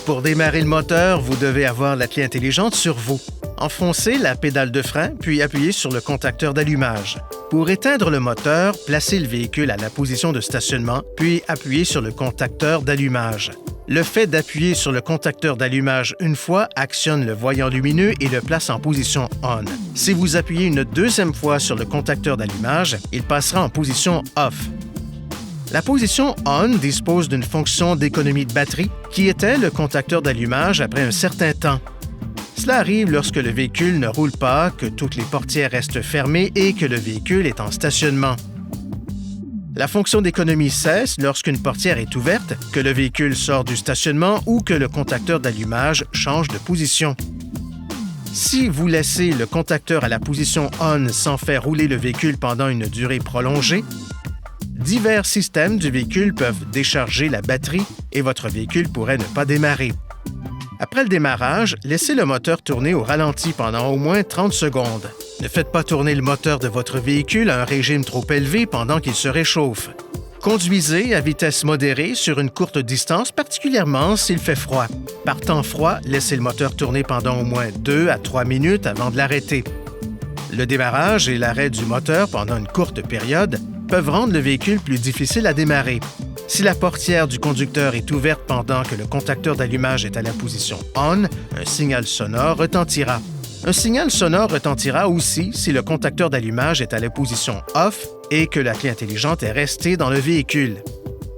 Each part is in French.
Pour démarrer le moteur, vous devez avoir la clé intelligente sur vous. Enfoncez la pédale de frein, puis appuyez sur le contacteur d'allumage. Pour éteindre le moteur, placez le véhicule à la position de stationnement, puis appuyez sur le contacteur d'allumage. Le fait d'appuyer sur le contacteur d'allumage une fois actionne le voyant lumineux et le place en position on. Si vous appuyez une deuxième fois sur le contacteur d'allumage, il passera en position off. La position on dispose d'une fonction d'économie de batterie qui éteint le contacteur d'allumage après un certain temps. Cela arrive lorsque le véhicule ne roule pas, que toutes les portières restent fermées et que le véhicule est en stationnement. La fonction d'économie cesse lorsqu'une portière est ouverte, que le véhicule sort du stationnement ou que le contacteur d'allumage change de position. Si vous laissez le contacteur à la position on sans faire rouler le véhicule pendant une durée prolongée, divers systèmes du véhicule peuvent décharger la batterie et votre véhicule pourrait ne pas démarrer. Après le démarrage, laissez le moteur tourner au ralenti pendant au moins 30 secondes. Ne faites pas tourner le moteur de votre véhicule à un régime trop élevé pendant qu'il se réchauffe. Conduisez à vitesse modérée sur une courte distance, particulièrement s'il fait froid. Par temps froid, laissez le moteur tourner pendant au moins 2 à 3 minutes avant de l'arrêter. Le démarrage et l'arrêt du moteur pendant une courte période peuvent rendre le véhicule plus difficile à démarrer. Si la portière du conducteur est ouverte pendant que le contacteur d'allumage est à la position on, un signal sonore retentira. Un signal sonore retentira aussi si le contacteur d'allumage est à la position off et que la clé intelligente est restée dans le véhicule.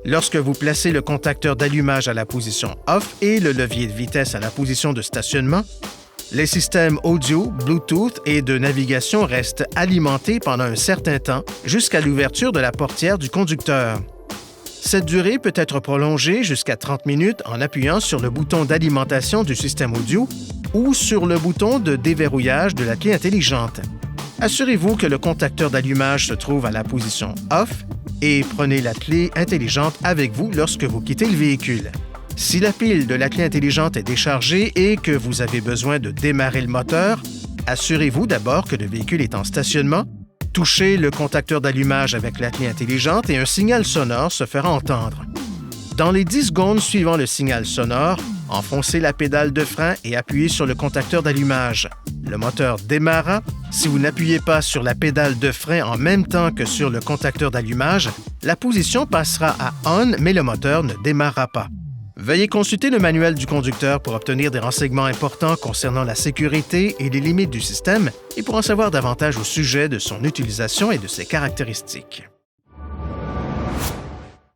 Lorsque vous placez le contacteur d'allumage à la position off et le levier de vitesse à la position de stationnement, les systèmes audio, Bluetooth et de navigation restent alimentés pendant un certain temps jusqu'à l'ouverture de la portière du conducteur. Cette durée peut être prolongée jusqu'à 30 minutes en appuyant sur le bouton d'alimentation du système audio ou sur le bouton de déverrouillage de la clé intelligente. Assurez-vous que le contacteur d'allumage se trouve à la position off et prenez la clé intelligente avec vous lorsque vous quittez le véhicule. Si la pile de la clé intelligente est déchargée et que vous avez besoin de démarrer le moteur, assurez-vous d'abord que le véhicule est en stationnement. Touchez le contacteur d'allumage avec la clé intelligente et un signal sonore se fera entendre. Dans les 10 secondes suivant le signal sonore, enfoncez la pédale de frein et appuyez sur le contacteur d'allumage. Le moteur démarrera. Si vous n'appuyez pas sur la pédale de frein en même temps que sur le contacteur d'allumage, la position passera à on, mais le moteur ne démarrera pas. Veuillez consulter le manuel du conducteur pour obtenir des renseignements importants concernant la sécurité et les limites du système et pour en savoir davantage au sujet de son utilisation et de ses caractéristiques.